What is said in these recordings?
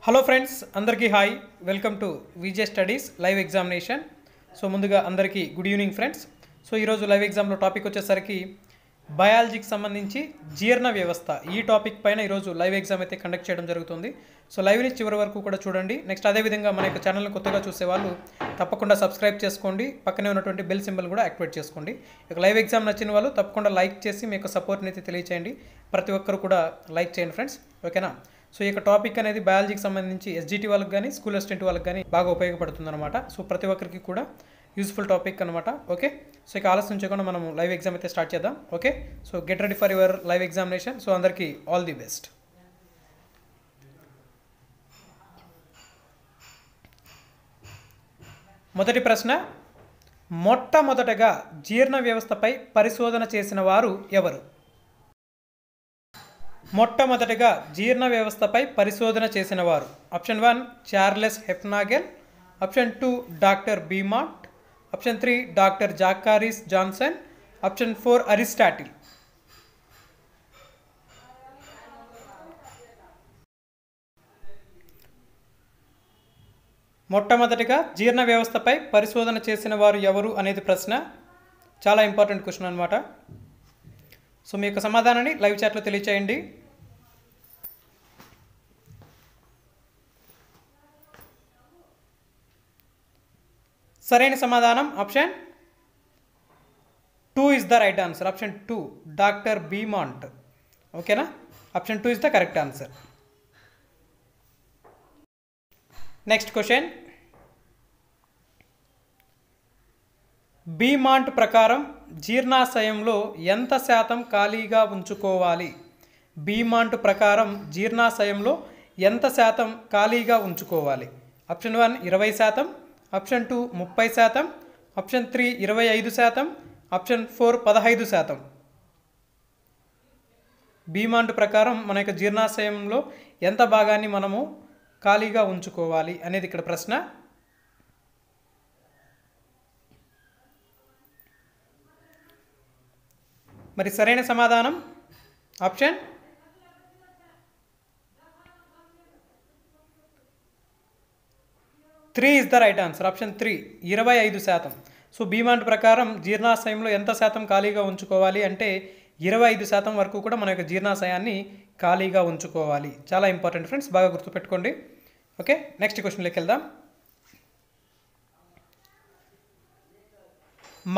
Hello friends, అందరికీ hi. Welcome to VJ studies live examination. So ముందుగా అందరికీ good evening friends. So ఈరోజు live ఎగ్జామ్లో టాపిక్ వచ్చేసరికి బయాలజీకి సంబంధించి జీర్ణ వ్యవస్థ. ఈ టాపిక్ పైన ఈరోజు లైవ్ ఎగ్జామ్ అయితే కండక్ట్ చేయడం జరుగుతుంది. సో లైవ్ని చివరి వరకు కూడా చూడండి. నెక్స్ట్ అదేవిధంగా మన యొక్క ఛానల్ని కొత్తగా చూసే వాళ్ళు తప్పకుండా సబ్స్క్రైబ్ చేసుకోండి. పక్కనే ఉన్నటువంటి బెల్ సింబల్ కూడా యాక్టివేట్ చేసుకోండి. ఇక లైవ్ ఎగ్జామ్ నచ్చిన వాళ్ళు తప్పకుండా లైక్ చేసి మీ యొక్క సపోర్ట్ని అయితే తెలియచేయండి. ప్రతి ఒక్కరు కూడా లైక్ చేయండి ఫ్రెండ్స్, ఓకేనా. సో ఈ యొక్క టాపిక్ అనేది బయాలజీకి సంబంధించి ఎస్జిటి వాళ్ళకి కానీ స్కూల్ అసిస్టెంట్ వాళ్ళకి కానీ బాగా ఉపయోగపడుతుంది అనమాట. సో ప్రతి ఒక్కరికి కూడా యూస్ఫుల్ టాపిక్ అనమాట. ఓకే, సో ఇక ఆలస్యం చేయకుండా మనం లైవ్ ఎగ్జామ్ అయితే స్టార్ట్ చేద్దాం. Okay, so get ready for your live examination. So అందరికీ ఆల్ ది బెస్ట్. మొదటి ప్రశ్న, మొట్టమొదటగా జీర్ణ వ్యవస్థపై పరిశోధన చేసిన వారు ఎవరు? మొట్టమొదటిగా జీర్ణ వ్యవస్థపై పరిశోధన చేసిన వారు option 1 Charles Hufnagel, option 2 doctor Beaumont, option 3 doctor Zacharias Janssen, option 4 Aristotle. మొట్టమొదటిగా జీర్ణ వ్యవస్థపై పరిశోధన చేసిన వారు ఎవరు అనేది ప్రశ్న. చాలా ఇంపార్టెంట్ క్వశ్చన్ అనమాట. సో మీ యొక్క సమాధానాన్ని లైవ్ చాట్లో తెలియచేయండి. సరైన సమాధానం option 2 is the right answer. Option 2 doctor Beaumont. ఓకేనా, option 2 is the correct answer. Next question, Beaumont ప్రకారం జీర్ణాశయంలో ఎంత శాతం ఖాళీగా ఉంచుకోవాలి? బీమాంట్ ప్రకారం జీర్ణాశయంలో ఎంత శాతం ఖాళీగా ఉంచుకోవాలి? Option 1 20%, option 2 30%, option 3 25%, option 4 15%. Beaumont ప్రకారం మన యొక్క జీర్ణాశయంలో ఎంత భాగాన్ని మనము ఖాళీగా ఉంచుకోవాలి అనేది ఇక్కడ ప్రశ్న. మరి సరైన సమాధానం option 3 is the right answer. Option 3 25%. So Beaumont ప్రకారం జీర్ణాశయంలో ఎంత శాతం ఖాళీగా ఉంచుకోవాలి అంటే 25% వరకు కూడా మన యొక్క జీర్ణాశయాన్ని ఖాళీగా ఉంచుకోవాలి. చాలా ఇంపార్టెంట్ ఫ్రెండ్స్, బాగా గుర్తుపెట్టుకోండి. ఓకే, నెక్స్ట్ క్వశ్చన్లోకి వెళ్దాం.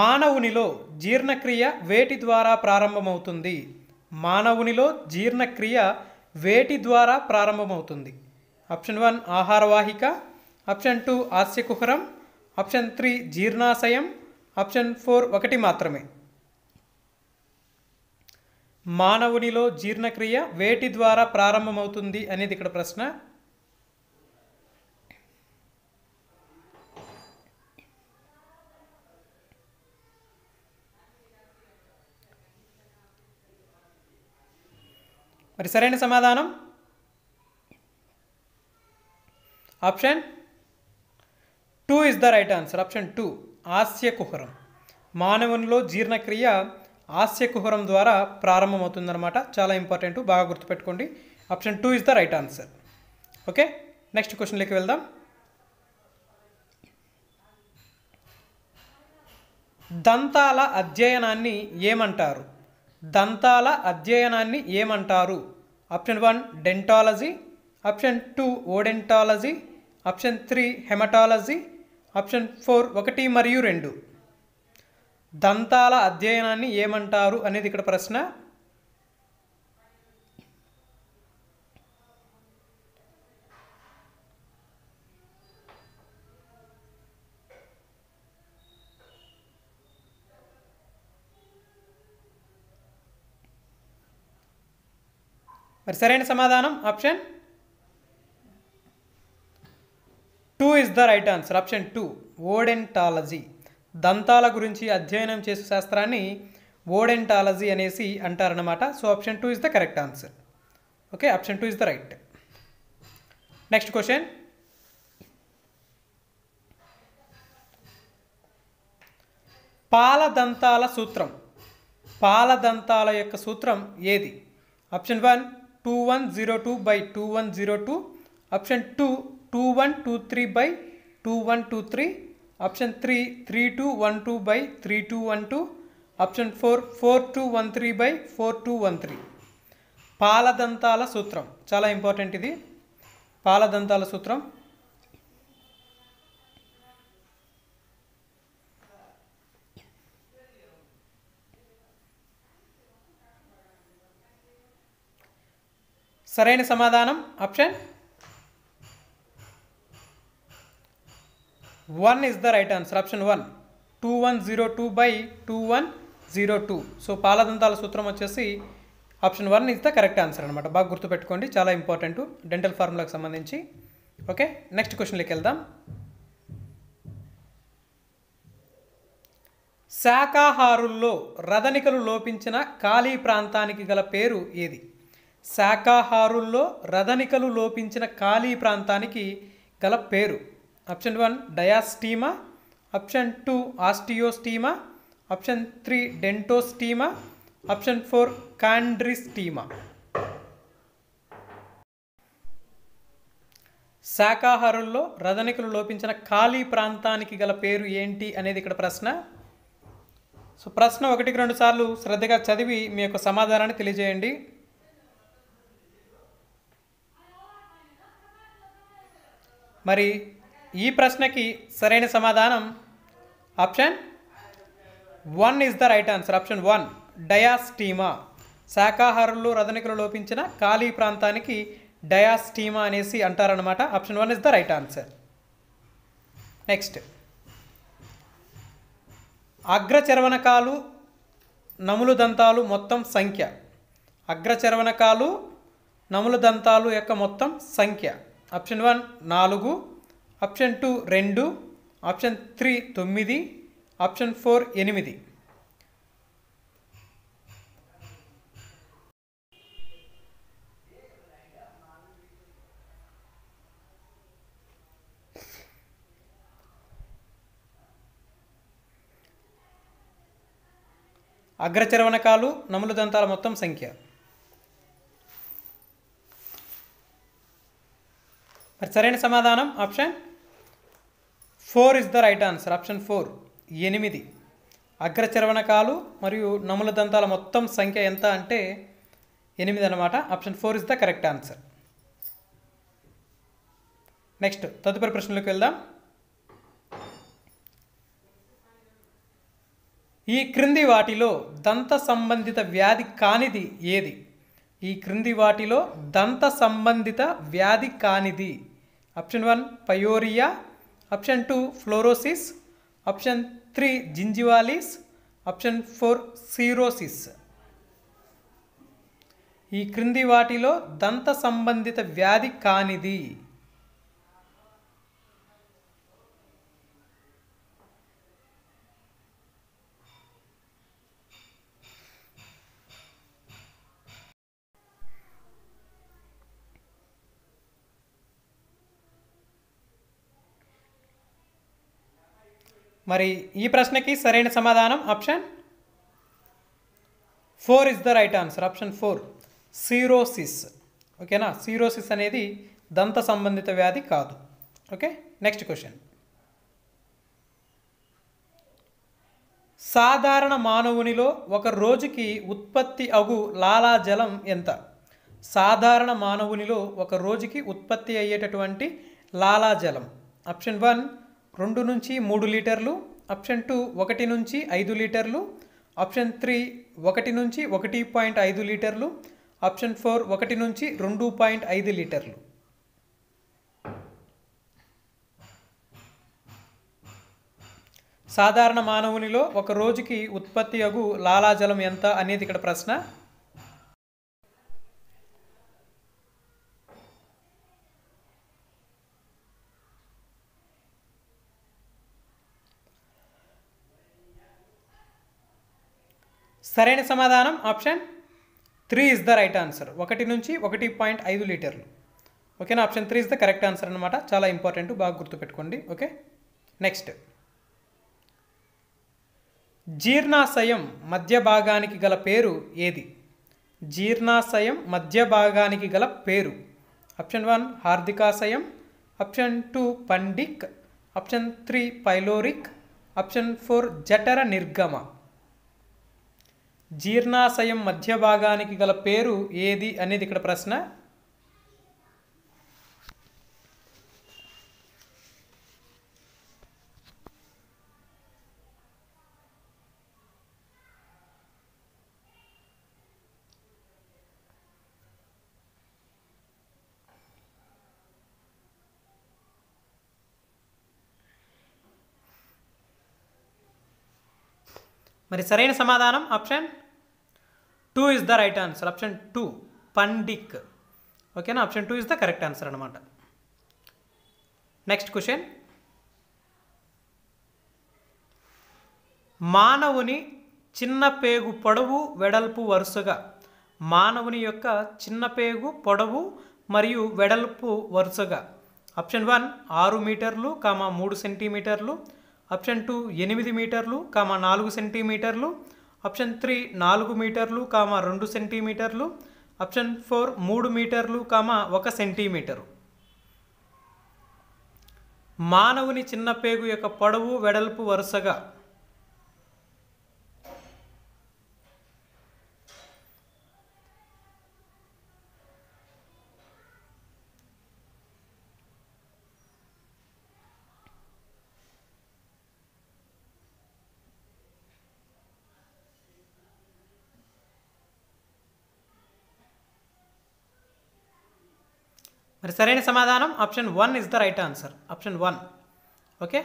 మానవునిలో జీర్ణక్రియ వేటి ద్వారా ప్రారంభమవుతుంది? మానవునిలో జీర్ణక్రియ వేటి ద్వారా ప్రారంభమవుతుంది? ఆప్షన్ 1 ఆహారవాహిక, ఆప్షన్ 2 ఆస్యకుహరం, ఆప్షన్ 3 జీర్ణాశయం, ఆప్షన్ 4 ఒకటి మాత్రమే. మానవునిలో జీర్ణక్రియ వేటి ద్వారా ప్రారంభమవుతుంది అనేది ఇక్కడ ప్రశ్న. మరి సరైన సమాధానం option 2 is the right answer. Option 2 ఆస్యకుహరం. మానవునిలో జీర్ణక్రియ ఆస్యకుహరం ద్వారా ప్రారంభమవుతుందన్నమాట. చాలా ఇంపార్టెంట్, బాగా గుర్తుపెట్టుకోండి. Option 2 is the right answer. Okay, next క్వశ్చన్లోకి వెళ్దాం. దంతాల అధ్యయనాన్ని ఏమంటారు? దంతాల అధ్యయనాన్ని ఏమంటారు? Option 1 dentology, option 2 odontology, option 3 haematology, option 4 1 మరియు 2. దంతాల అధ్యయనాన్ని ఏమంటారు అనేది ఇక్కడ ప్రశ్న. మరి సరైన సమాధానం option 2 is the right answer. Option 2 odontology. దంతాల గురించి అధ్యయనం చేసే శాస్త్రాన్ని ఓడెంటాలజీ అనేసి అంటారనమాట. So option 2 is the correct answer. Okay, option 2 is the right. Next question, పాలదంతాల సూత్రం. పాలదంతాల యొక్క సూత్రం ఏది? Option 1 2102/2102, option 2 2123/2123, option 3 3212/3212, option 4 4213/4213. పాలదంతాల సూత్రం చాలా ఇంపార్టెంట్, ఇది పాలదంతాల సూత్రం. సరైన సమాధానం option 1 is the right answer. Option 1 2102/2102. So పాలదంతాల సూత్రం వచ్చేసి option 1 is the correct answer అనమాట. బాగా గుర్తుపెట్టుకోండి, చాలా ఇంపార్టెంట్ డెంటల్ ఫార్ములాకి సంబంధించి. ఓకే, నెక్స్ట్ క్వశ్చన్లోకి వెళ్దాం. శాకాహారుల్లో రదనికలు లోపించిన ఖాళీ ప్రాంతానికి గల పేరు ఏది? శాకాహారుల్లో రదనికలు లోపించిన ఖాళీ ప్రాంతానికి గల పేరు. Option 1 diastema, option 2 osteostema, option 3 dentostema, option 4 chondristema. శాకాహారుల్లో రదనికలు లోపించిన ఖాళీ ప్రాంతానికి గల పేరు ఏంటి అనేది ఇక్కడ ప్రశ్న. సో ప్రశ్న 1-2 సార్లు శ్రద్ధగా చదివి మీ యొక్క సమాధానాన్ని తెలియజేయండి. మరి ఈ ప్రశ్నకి సరైన సమాధానం option 1 is the right answer. Option 1 diastema. శాకాహారుల్లో రదనికలు లోపించిన ఖాళీ ప్రాంతానికి డయాస్టీమా అనేసి అంటారనమాట. Option 1 is the right answer. Next, అగ్రచర్వనకాలు నములు దంతాలు మొత్తం సంఖ్య. అగ్రచర్వనకాలు నములు దంతాలు యొక్క మొత్తం సంఖ్య. Option 1 4, option 2 2, option 3 9, option 4 8. అగ్రచర్వనకాలు నములు దంతాల మొత్తం సంఖ్య. మరి సరైన సమాధానం option 4 is the right answer. Option 4 8. అగ్రచర్వనకాలు మరియు నముల దంతాల మొత్తం సంఖ్య ఎంత అంటే 8 అనమాట. Option 4 is the correct answer. Next తదుపరి ప్రశ్నలోకి వెళ్దాం. ఈ క్రింది వాటిలో దంత సంబంధిత వ్యాధి కానిది ఏది? ఈ క్రింది వాటిలో దంత సంబంధిత వ్యాధి కానిది. Option 1 pyorrhoea, option 2 fluorosis, option 3 gingivalis, option 4 cirrhosis. ఈ క్రింది వాటిలో దంత సంబంధిత వ్యాధి కానిది. మరి ఈ ప్రశ్నకి సరైన సమాధానం option 4 is the right answer. Option 4 cirrhosis. ఓకేనా, సిరోసిస్ అనేది దంత సంబంధిత వ్యాధి కాదు. Okay, next question. సాధారణ మానవునిలో ఒక రోజుకి ఉత్పత్తి అగు లాలాజలం ఎంత? సాధారణ మానవునిలో ఒక రోజుకి ఉత్పత్తి అయ్యేటటువంటి లాలాజలం. ఆప్షన్ 1 2 నుంచి 3 లీటర్లు, ఆప్షన్ 2 1 నుంచి 5 లీటర్లు, ఆప్షన్ 3 1 నుంచి 1.5 లీటర్లు, ఆప్షన్ 4 1 నుంచి 2.5 లీటర్లు. సాధారణ మానవునిలో ఒక రోజుకి ఉత్పత్తి అగు లాలాజలం ఎంత అనేది ఇక్కడ ప్రశ్న. సరైన సమాధానం option 3 is the right answer. 1 నుంచి 1.5 లీటర్లు. ఓకేనా, option 3 is the correct answer అనమాట. చాలా ఇంపార్టెంట్, బాగా గుర్తుపెట్టుకోండి. Okay, next. జీర్ణాశయం మధ్య భాగానికి గల పేరు ఏది? జీర్ణాశయం మధ్య భాగానికి గల పేరు. ఆప్షన్ 1 హార్దికాశయం, option 2 fundic, option 3 pyloric, option 4 జఠర నిర్గమ. జీర్ణాశయం మధ్య భాగానికి గల పేరు ఏది అనేది ఇక్కడ ప్రశ్న. మరి సరైన సమాధానం option 2 is the right answer. Option 2 fundic. ఓకేనా, option 2 is the correct answer అనమాట. Next question. మానవుని చిన్న పేగు పొడవు వెడల్పు వరుసగా, మానవుని యొక్క చిన్న పేగు పొడవు మరియు వెడల్పు వరుసగా ఆప్షన్ 1 6 మీటర్లు, 3 సెంటీమీటర్లు, ఆప్షన్ 2 8 మీటర్లు, 4 సెంటీమీటర్లు, ఆప్షన్ 3 4 మీటర్లు, 2 సెంటీమీటర్లు, ఆప్షన్ 4 3 మీటర్లు, 1 సెంటీమీటరు. మానవుని చిన్న పేగు యొక్క పొడవు వెడల్పు వరుసగా మరి సరైన సమాధానం option 1 is the right answer. Option 1. Okay,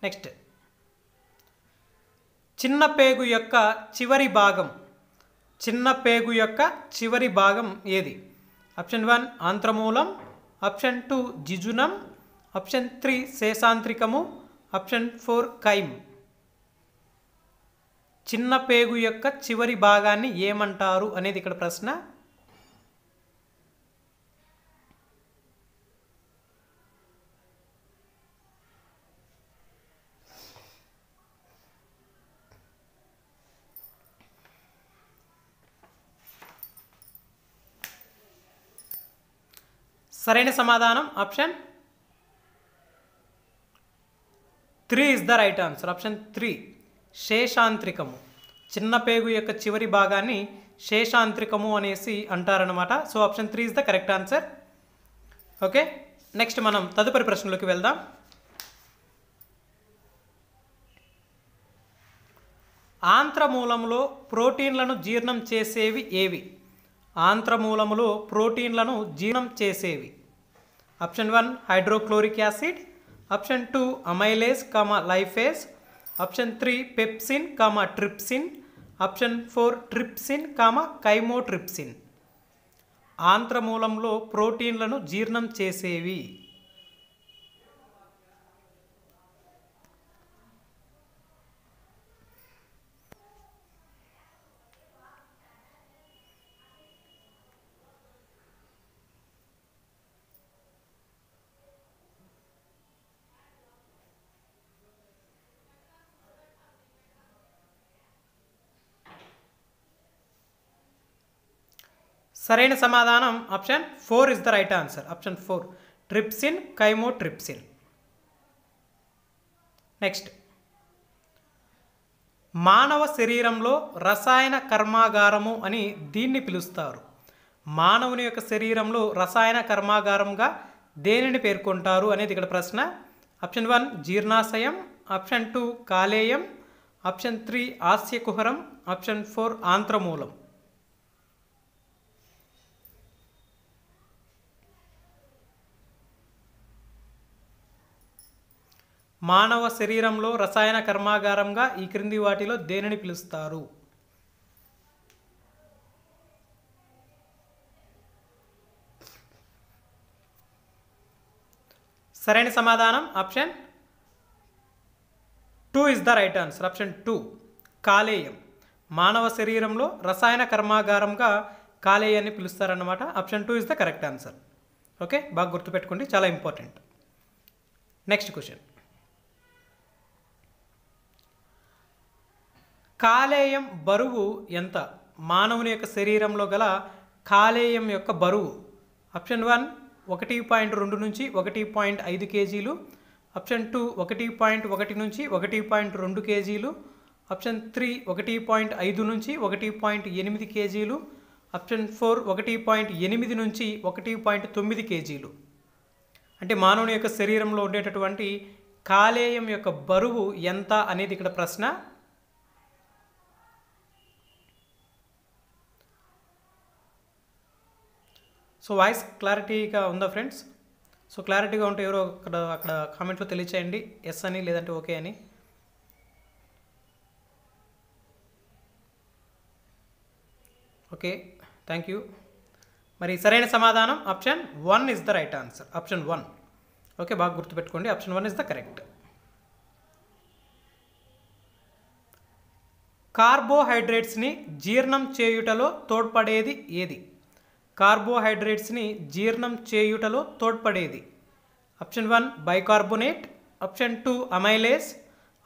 next. చిన్న పేగు యొక్క చివరి భాగం, చిన్న పేగు యొక్క చివరి భాగం ఏది? Option 1 ఆంత్రమూలం, option 2 జిజునం, option 3 శేషాంత్రికము, option 4 కైమ్. చిన్న పేగు యొక్క చివరి భాగాన్ని ఏమంటారు అనేది ఇక్కడ ప్రశ్న. సరైన సమాధానం option 3 is the right answer. Option 3 శేషాంత్రికము. చిన్న పేగు యొక్క చివరి భాగాన్ని శేషాంత్రికము అనేసి అంటారనమాట. So option 3 is the correct answer. Okay, next మనం తదుపరి ప్రశ్నలోకి వెళ్దాం. ఆంత్రమూలంలో ప్రోటీన్లను జీర్ణం చేసేవి ఏవి? ఆంత్రమూలములో ప్రోటీన్లను జీర్ణం చేసేవి. Option 1 hydrochloric acid, option 2 amylase, lipase, option 3 pepsin, trypsin, option 4 trypsin, chymotrypsin. ఆంత్రమూలంలో ప్రోటీన్లను జీర్ణం చేసేవి. సరైన సమాధానం option 4 is the right answer. Option 4 trypsin, chymotrypsin. Next. మానవ శరీరంలో రసాయన కర్మాగారము అని దీన్ని పిలుస్తారు. మానవుని యొక్క శరీరంలో రసాయన కర్మాగారంగా దేనిని పేర్కొంటారు అనేది ఇక్కడ ప్రశ్న. ఆప్షన్ 1 జీర్ణాశయం, ఆప్షన్ 2 కాలేయం, ఆప్షన్ 3 ఆస్యకుహరం, ఆప్షన్ 4 ఆంత్రమూలం. మానవ శరీరంలో రసాయన కర్మాగారంగా ఈ క్రింది వాటిలో దేనిని పిలుస్తారు? సరైన సమాధానం option 2 is the right answer. Option 2 కాలేయం. మానవ శరీరంలో రసాయన కర్మాగారంగా కాలేయాన్ని పిలుస్తారన్నమాట. Option 2 is the correct answer. Okay, బాగా గుర్తుపెట్టుకోండి, చాలా ఇంపార్టెంట్. Next question. కాలేయం బరువు ఎంత? మానవుని యొక్క శరీరంలో గల కాలేయం యొక్క బరువు. ఆప్షన్ 1 1.2 నుంచి 1.5 కేజీలు, ఆప్షన్ 2 1.1 నుంచి 1.2 కేజీలు, ఆప్షన్ 3 1.5 నుంచి 1.8 కేజీలు, ఆప్షన్ 4 1.8 నుంచి 1.9 కేజీలు. అంటే మానవుని యొక్క శరీరంలో ఉండేటటువంటి కాలేయం యొక్క బరువు ఎంత అనేది ఇక్కడ ప్రశ్న. సో వాయిస్ క్లారిటీగా ఉందా ఫ్రెండ్స్? సో క్లారిటీగా ఉంటే ఎవరో అక్కడ కామెంట్లో తెలియచేయండి, ఎస్ అని లేదంటే ఓకే అని. Okay, thank you. మరి సరైన సమాధానం option 1 is the right answer. Option 1. Okay, బాగా గుర్తుపెట్టుకోండి, ఆప్షన్ 1 ఇస్ ద కరెక్ట్. కార్బోహైడ్రేట్స్ని జీర్ణం చేయుటలో తోడ్పడేది ఏది? కార్బోహైడ్రేట్స్ని జీర్ణం చేయుటలో తోడ్పడేది. Option 1 bicarbonate, option 2 amylase,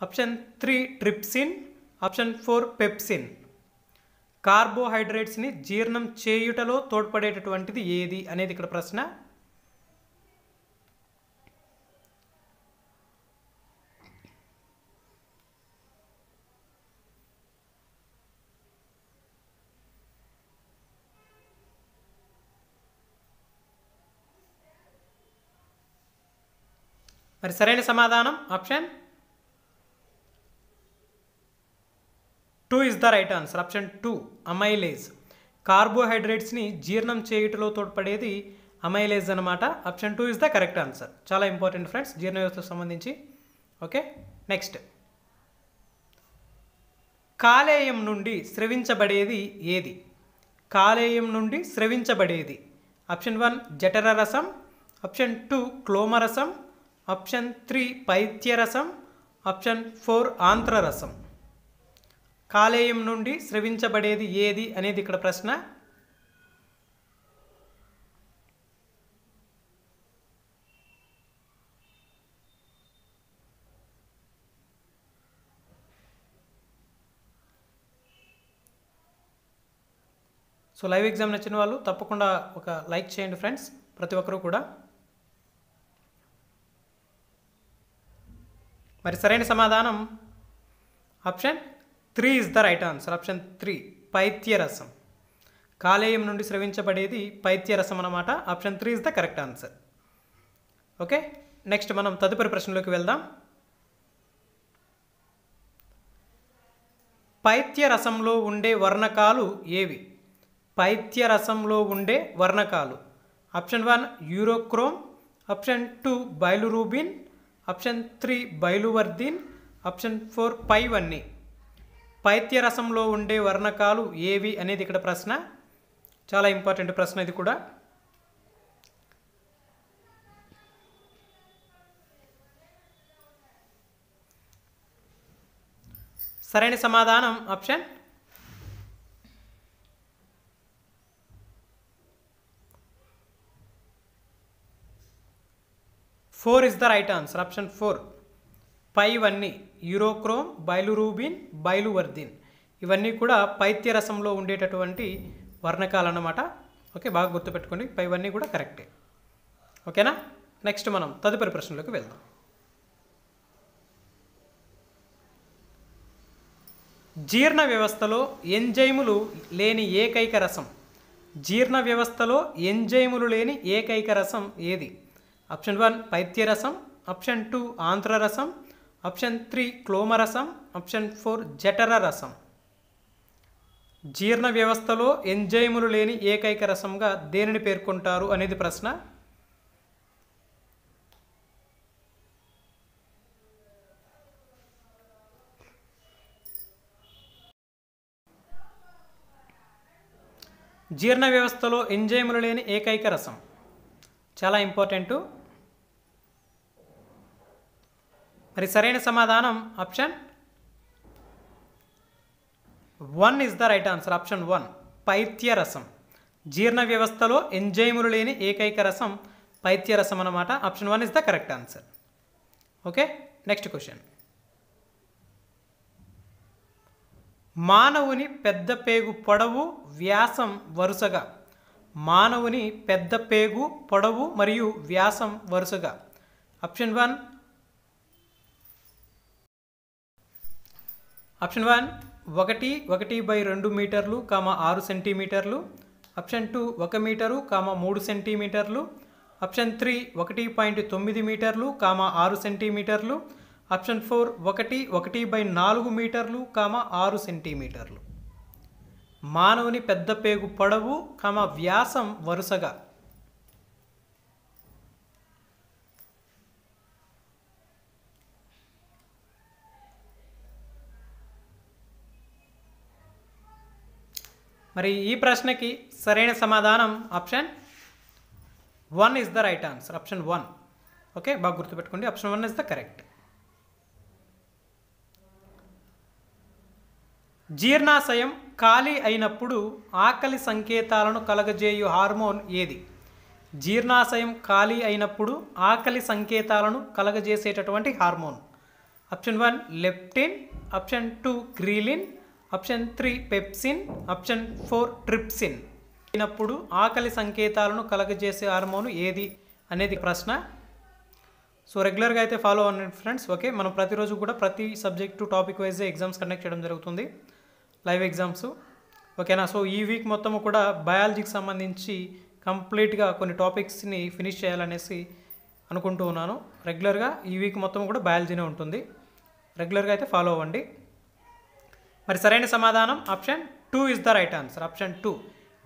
option 3 trypsin, option 4 pepsin. కార్బోహైడ్రేట్స్ని జీర్ణం చేయుటలో తోడ్పడేటటువంటిది ఏది అనేది ఇక్కడ ప్రశ్న. మరి సరైన సమాధానం option 2 is the right answer. Option 2 amylase. కార్బోహైడ్రేట్స్ని జీర్ణం చేయుటలో తోడ్పడేది అమైలేజ్ అనమాట. Option 2 is the correct answer. చాలా ఇంపార్టెంట్ ఫ్రెండ్స్ జీర్ణ వ్యవస్థకు సంబంధించి. Okay, next. కాలేయం నుండి స్రవించబడేది ఏది? కాలేయం నుండి స్రవించబడేది. ఆప్షన్ 1 జఠర రసం, ఆప్షన్ 2 క్లోమరసం, ఆప్షన్ 3 పైత్యరసం, ఆప్షన్ 4 ఆంత్రరసం. కాలేయం నుండి స్రవించబడేది ఏది అనేది ఇక్కడ ప్రశ్న. సో లైవ్ ఎగ్జామ్ నచ్చిన వాళ్ళు తప్పకుండా ఒక లైక్ చేయండి ఫ్రెండ్స్, ప్రతి ఒక్కరూ కూడా. మరి సరైన సమాధానం option 3 is the right answer. Option 3 పైత్యరసం. కాలేయం నుండి స్రవించబడేది పైత్యరసం అన్నమాట. Option 3 is the correct answer. Okay, next మనం తదుపరి ప్రశ్నలోకి వెళ్దాం. పైత్యరసంలో ఉండే వర్ణకాలు ఏవి? పైత్యరసంలో ఉండే వర్ణకాలు. Option 1 urochrome, option 2 bilirubin, option 3 biliverdin, option 4 పైవన్నీ. పైత్యరసంలో ఉండే వర్ణకాలు ఏవి అనేది ఇక్కడ ప్రశ్న. చాలా ఇంపార్టెంట్ ప్రశ్న ఇది కూడా. సరైన సమాధానం option 4 is the right answer. Option 4 పైవన్నీ. యూరోక్రోమ్, బైలురూబిన్, బైలువర్దిన్ ఇవన్నీ కూడా పైత్యరసంలో ఉండేటటువంటి వర్ణకాలు అన్నమాట. ఓకే, బాగా గుర్తుపెట్టుకోండి, పైవన్నీ కూడా కరెక్టే. ఓకేనా, నెక్స్ట్ మనం తదుపరి ప్రశ్నలోకి వెళ్దాం. జీర్ణ వ్యవస్థలో ఎంజైములు లేని ఏకైక రసం. జీర్ణ వ్యవస్థలో ఎంజైములు లేని ఏకైక రసం ఏది? ఆప్షన్ 1 పైత్యరసం, ఆప్షన్ 2 ఆంత్రరసం, ఆప్షన్ 3 క్లోమరసం, ఆప్షన్ 4 జఠర రసం. జీర్ణ వ్యవస్థలో ఎంజైములు లేని ఏకైక రసంగా దేనిని పేర్కొంటారు అనేది ప్రశ్న. జీర్ణ వ్యవస్థలో ఎంజైములు లేని ఏకైక రసం చాలా ఇంపార్టెంటు. మరి సరైన సమాధానం option 1 is the right answer. Option 1 పైత్యరసం. జీర్ణ వ్యవస్థలో ఎంజైములు లేని ఏకైక రసం పైత్యరసం అన్నమాట. Option 1 is the correct answer. Okay, next question. మానవుని పెద్ద పేగు పొడవు, వ్యాసం వరుసగా మానవుని పెద్ద పేగు పొడవు మరియు వ్యాసం వరుసగా. ఆప్షన్ 1 1/2 మీటర్లు, 6 సెంటీమీటర్లు. ఆప్షన్ 2 1 మీటరు, 3 సెంటీమీటర్లు. ఆప్షన్ 3 1.9 మీటర్లు, 6 సెంటీమీటర్లు. ఆప్షన్ 4 1/4 మీటర్లు, 6 సెంటీమీటర్లు. మానవుని పెద్ద పేగు పొడవు, వ్యాసం వరుసగా. మరి ఈ ప్రశ్నకి సరైన సమాధానం option 1 is the right answer. Option 1. Okay, బాగా గుర్తుపెట్టుకోండి. Option 1 is the correct. జీర్ణాశయం ఖాళీ అయినప్పుడు ఆకలి సంకేతాలను కలగజేయు హార్మోన్ ఏది? జీర్ణాశయం ఖాళీ అయినప్పుడు ఆకలి సంకేతాలను కలగజేసేటటువంటి hormone. Option 1 leptin, option 2 ghrelin, option 3 pepsin, option 4 trypsin. అయినప్పుడు ఆకలి సంకేతాలను కలగజేసే హార్మోన్ ఏది అనేది ప్రశ్న. సో రెగ్యులర్గా అయితే ఫాలో అవ్వండి ఫ్రెండ్స్. ఓకే, మనం ప్రతిరోజు కూడా ప్రతి subject topic wise exams conduct చేయడం జరుగుతుంది, లైవ్ ఎగ్జామ్స్. ఓకేనా? సో ఈ వీక్ మొత్తము కూడా బయాలజీకి సంబంధించి కంప్లీట్గా కొన్ని టాపిక్స్ని ఫినిష్ చేయాలనేసి అనుకుంటూ ఉన్నాను. రెగ్యులర్గా ఈ వీక్ మొత్తం కూడా బయాలజీనే ఉంటుంది. రెగ్యులర్గా అయితే ఫాలో అవ్వండి. మరి సరైన సమాధానం option 2 is the right answer. Option 2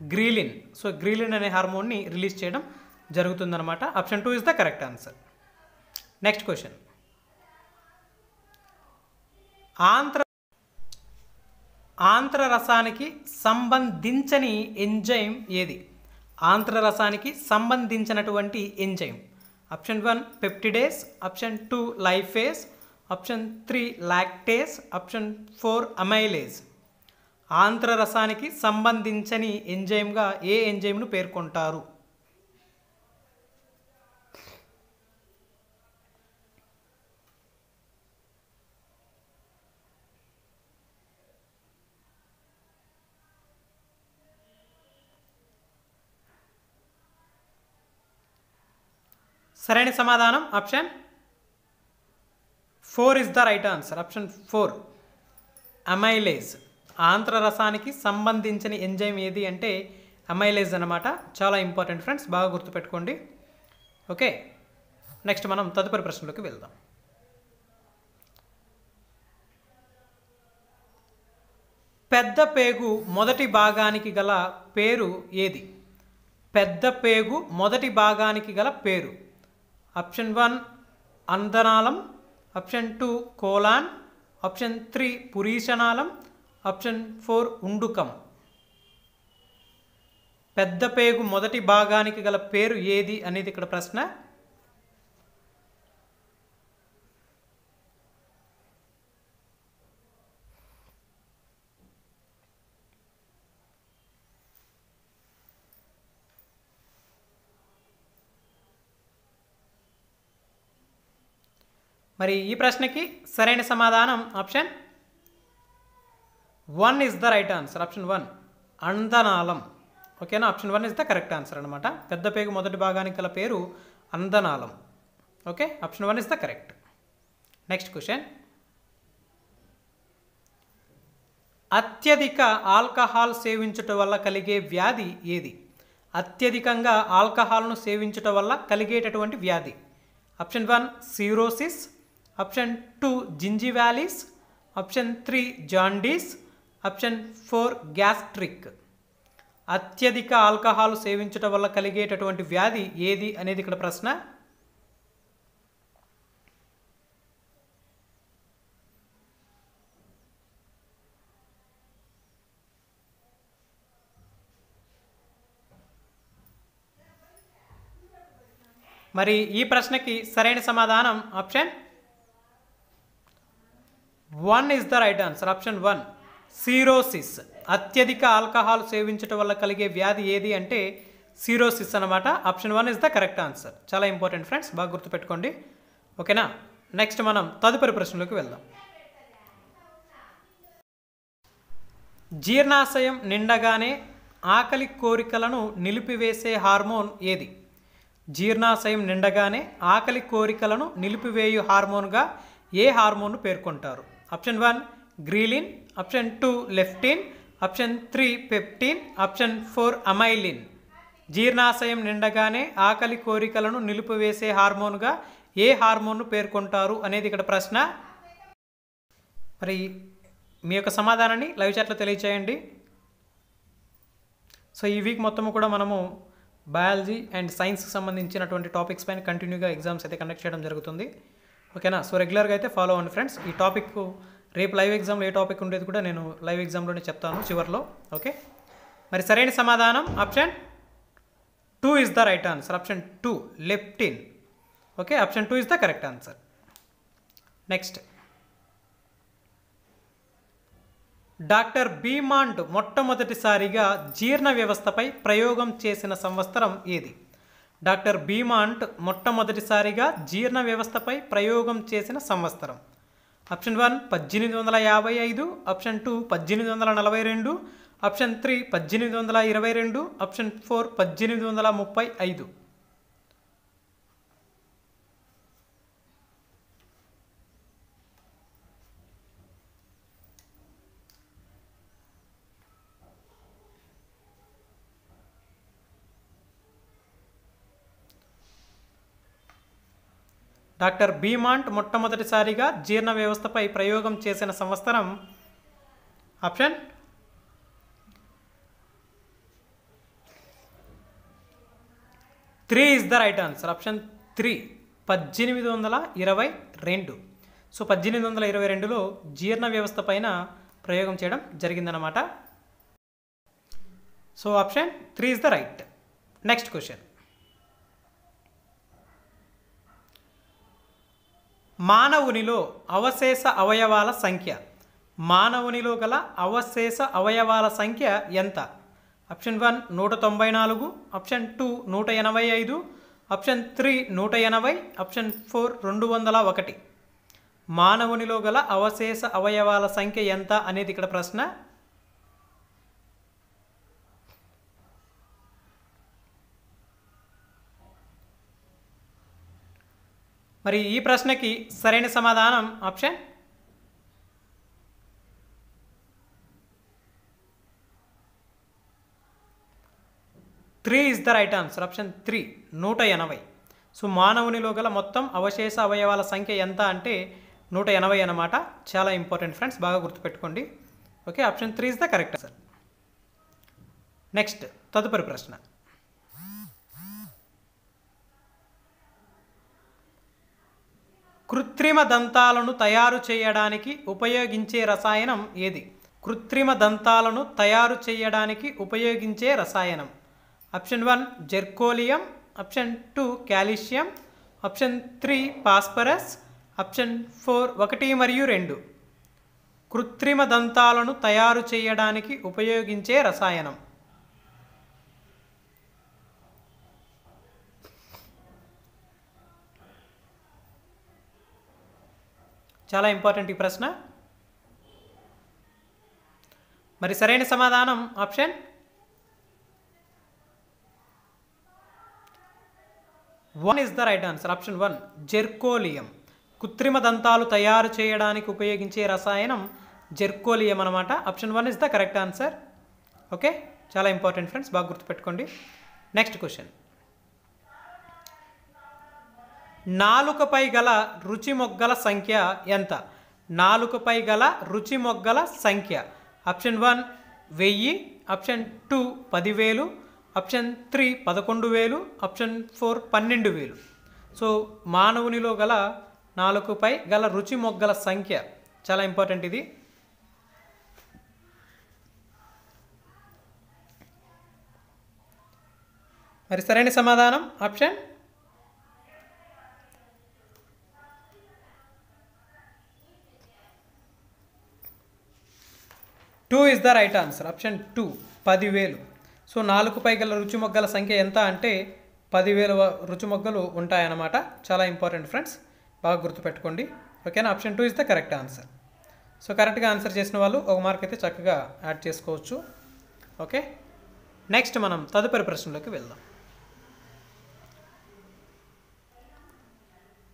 ghrelin. So ghrelin అనే హార్మోన్ని రిలీజ్ చేయడం జరుగుతుందన్నమాట. Option 2 is the correct answer. Next question. ఆంత్రరసానికి సంబంధించని ఎంజైమ్ ఏది? ఆంత్రరసానికి సంబంధించినటువంటి enzyme. Option 1 peptidase, option 2 lipase, option 3 lactase, option 4 amylase. ఆంత్రరసానికి సంబంధించని ఎంజైమ్గా ఏ ఎంజైమ్ను పేర్కొంటారు? సరైన సమాధానం option 4 is the right answer. Option 4 amylase. ఆంత్రరసానికి సంబంధించిన ఎంజైమ్ ఏది అంటే అమైలేజ్ అన్నమాట. చాలా ఇంపార్టెంట్ ఫ్రెండ్స్, బాగా గుర్తుపెట్టుకోండి. ఓకే, నెక్స్ట్ మనం తదుపరి ప్రశ్నలోకి వెళ్దాం. పెద్ద పేగు మొదటి భాగానికి గల పేరు ఏది? పెద్ద పేగు మొదటి భాగానికి గల పేరు. ఆప్షన్ 1 అందనాళం, ఆప్షన్ 2 కోలాన్, ఆప్షన్ 3 పురీషనాళం, ఆప్షన్ 4 ఉండుకం. పెద్ద పేగు మొదటి భాగానికి గల పేరు ఏది అనేది ఇక్కడ ప్రశ్న. మరి ఈ ప్రశ్నకి సరైన సమాధానం option 1 is the right answer. Option 1 అందనాళం. ఓకేనా? Option 1 is the correct answer అనమాట. పెద్ద పేగు మొదటి భాగానికి గల పేరు అందనాళం. Okay, option 1 is the correct. Next question. అత్యధిక ఆల్కహాల్ సేవించుట వల్ల కలిగే వ్యాధి ఏది? అత్యధికంగా ఆల్కహాల్ను సేవించుట వల్ల కలిగేటటువంటి వ్యాధి. Option 1 cirrhosis, option 2 gingivalis, option 3 jaundice, option 4 gastric. అత్యధిక ఆల్కహాల్ సేవించడం వల్ల కలిగేటటువంటి వ్యాధి ఏది అనేది ఇక్కడ ప్రశ్న. మరి ఈ ప్రశ్నకి సరైన సమాధానం option 1 is the right answer. Option 1 cirrhosis. అత్యధిక ఆల్కహాల్ సేవించడం వల్ల కలిగే వ్యాధి ఏది అంటే సిరోసిస్ అన్నమాట. Option 1 is the correct answer. చాలా ఇంపార్టెంట్ ఫ్రెండ్స్, బాగా గుర్తుపెట్టుకోండి. ఓకేనా? నెక్స్ట్ మనం తదుపరి ప్రశ్నలోకి వెళ్దాం. జీర్ణాశయం నిండగానే ఆకలి కోరికలను నిలిపివేసే హార్మోన్ ఏది? జీర్ణాశయం నిండగానే ఆకలి కోరికలను నిలిపివేయు హార్మోన్గా ఏ హార్మోన్ను పేర్కొంటారు? Option 1 ghrelin, option 2 leptin, option 3 పెప్టిన్, ఆప్షన్ 4 అమైలిన్. జీర్ణాశయం నిండగానే ఆకలి కోరికలను నిలిపివేసే హార్మోన్గా ఏ హార్మోన్ను పేర్కొంటారు అనేది ఇక్కడ ప్రశ్న. మరి మీ యొక్క సమాధానాన్ని లైవ్ చాట్లో తెలియచేయండి. సో ఈ వీక్ మొత్తం కూడా మనము బయాలజీ అండ్ సైన్స్కి సంబంధించినటువంటి టాపిక్స్ పైన కంటిన్యూగా ఎగ్జామ్స్ అయితే కండక్ట్ చేయడం జరుగుతుంది. ఓకేనా? సో రెగ్యులర్గా అయితే ఫాలో అవ్వండి ఫ్రెండ్స్. ఈ టాపిక్ రేపు లైవ్ ఎగ్జామ్లో ఏ టాపిక్ ఉండేది కూడా నేను లైవ్ ఎగ్జామ్లోనే చెప్తాను చివరిలో. ఓకే, మరి సరైన సమాధానం option 2 is the right answer. Option 2 leptin. Okay, option 2 is the correct answer. Next, doctor Beaumont మొట్టమొదటిసారిగా జీర్ణ వ్యవస్థపై ప్రయోగం చేసిన సంవత్సరం ఏది? డాక్టర్ బీమాంట్ మొట్టమొదటిసారిగా జీర్ణ వ్యవస్థపై ప్రయోగం చేసిన సంవత్సరం. Option 1 1855, option 2 1842, option 3 1822, option 4 1835. Doctor Beaumont మొట్టమొదటిసారిగా జీర్ణ వ్యవస్థపై ప్రయోగం చేసిన సంవత్సరం option 3 is the right answer. Option 3 1822. So 1822లో జీర్ణ వ్యవస్థ పైన ప్రయోగం చేయడం జరిగిందనమాట. So option 3 is the right. Next question, మానవునిలో అవశేష అవయవాల సంఖ్య. మానవునిలో గల అవశేష అవయవాల సంఖ్య ఎంత? Option 1 194, option 2 185, option 3 180, option 4 201. మానవునిలో గల అవశేష అవయవాల సంఖ్య ఎంత అనేది ఇక్కడ ప్రశ్న. మరి ఈ ప్రశ్నకి సరైన సమాధానం option 3 is the right answer. Option 3 180. So మానవునిలో గల మొత్తం అవశేష అవయవాల సంఖ్య ఎంత అంటే 180 అన్నమాట. చాలా ఇంపార్టెంట్ ఫ్రెండ్స్, బాగా గుర్తుపెట్టుకోండి. Okay, option 3 is the correct answer. Next, తదుపరి ప్రశ్న, కృత్రిమ దంతాలను తయారు చేయడానికి ఉపయోగించే రసాయనం ఏది? కృత్రిమ దంతాలను తయారు చేయడానికి ఉపయోగించే రసాయనం. ఆప్షన్ 1 జెర్కోలియం, option 2 calcium, option 3 phosphorus, option 4 1 మరియు 2. కృత్రిమ దంతాలను తయారు చేయడానికి ఉపయోగించే రసాయనం. చాలా ఇంపార్టెంట్ ఈ ప్రశ్న. మరి సరైన సమాధానం option 1 is the right answer. Option 1 జెర్కోలియం. కృత్రిమ దంతాలు తయారు చేయడానికి ఉపయోగించే రసాయనం జెర్కోలియం అన్నమాట. Option 1 is the correct answer. Okay, చాలా ఇంపార్టెంట్ ఫ్రెండ్స్, బాగా గుర్తుపెట్టుకోండి. నెక్స్ట్ క్వశ్చన్, నాలుకపై గల రుచి మొగ్గల సంఖ్య ఎంత? నాలుకపై గల రుచి మొగ్గల సంఖ్య. Option 1 1000, option 2 10,000, option 3 11,000, option 4 12,000. So మానవునిలో గల నాలుకపై గల రుచి మొగ్గల సంఖ్య చాలా ఇంపార్టెంట్ ఇది. మరి సరైన సమాధానం option 2 is the right answer. Option 2 10,000. So నాలుగుపై గల రుచి మొగ్గల సంఖ్య ఎంత అంటే 10,000 రుచి మొగ్గలు ఉంటాయన్నమాట. చాలా ఇంపార్టెంట్ ఫ్రెండ్స్, బాగా గుర్తుపెట్టుకోండి. ఓకేనా? Option 2 is the correct answer. So కరెక్ట్గా ఆన్సర్ చేసిన వాళ్ళు ఒక మార్క్ అయితే చక్కగా యాడ్ చేసుకోవచ్చు. ఓకే, నెక్స్ట్ మనం తదుపరి ప్రశ్నలోకి వెళ్దాం.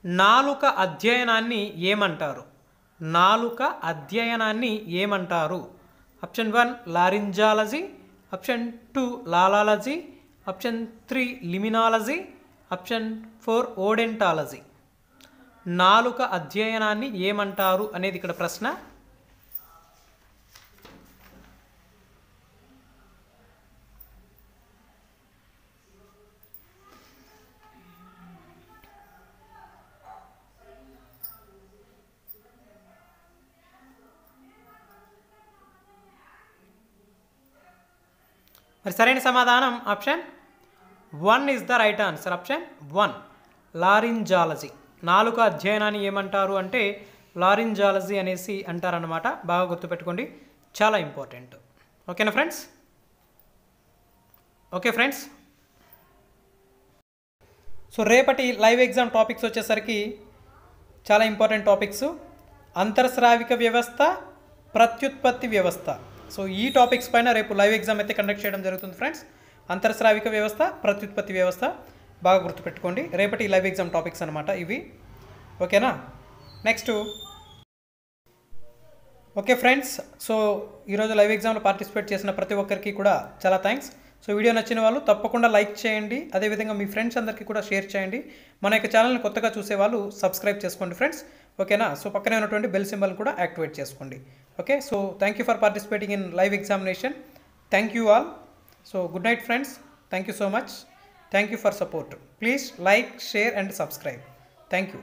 నాలుక అధ్యయనాన్ని ఏమంటారు? నాలుక అధ్యయనాన్ని ఏమంటారు? Option 1 laryngology, option 2 lalology, option 3 limnology, option 4 odontology. నాలుక అధ్యయనాన్ని ఏమంటారు అనేది ఇక్కడ ప్రశ్న. మరి సరైన సమాధానం option 1 is the right answer. Option 1 laryngology. నాలుక అధ్యయనాన్ని ఏమంటారు అంటే లారింజాలజీ అనేసి అంటారన్నమాట. బాగా గుర్తుపెట్టుకోండి, చాలా ఇంపార్టెంట్. ఓకేనా ఫ్రెండ్స్? ఓకే ఫ్రెండ్స్, సో రేపటి లైవ్ ఎగ్జామ్ టాపిక్స్ వచ్చేసరికి చాలా ఇంపార్టెంట్ టాపిక్స్. అంతర్స్రావిక వ్యవస్థ, ప్రత్యుత్పత్తి వ్యవస్థ. సో ఈ టాపిక్స్ పైన రేపు లైవ్ ఎగ్జామ్ అయితే కండక్ట్ చేయడం జరుగుతుంది ఫ్రెండ్స్. అంతర్స్రావిక వ్యవస్థ, ప్రత్యుత్పత్తి వ్యవస్థ బాగా గుర్తుపెట్టుకోండి. రేపటి లైవ్ ఎగ్జామ్ టాపిక్స్ అనమాట ఇవి. ఓకేనా? నెక్స్ట్ ఓకే ఫ్రెండ్స్, సో ఈరోజు లైవ్ ఎగ్జామ్లో పార్టిసిపేట్ చేసిన ప్రతి ఒక్కరికి కూడా చాలా థ్యాంక్స్. సో వీడియో నచ్చిన వాళ్ళు తప్పకుండా లైక్ చేయండి, అదేవిధంగా మీ ఫ్రెండ్స్ అందరికీ కూడా షేర్ చేయండి. మన యొక్క ఛానల్ని కొత్తగా చూసే వాళ్ళు సబ్స్క్రైబ్ చేసుకోండి ఫ్రెండ్స్. ఓకేనా? సో పక్కనే ఉన్నటువంటి బెల్ సింబల్ కూడా యాక్టివేట్ చేసుకోండి. Okay, so thank you for participating in live examination. Thank you all. So good night friends. Thank you so much. Thank you for support. Please like, share and subscribe. Thank you.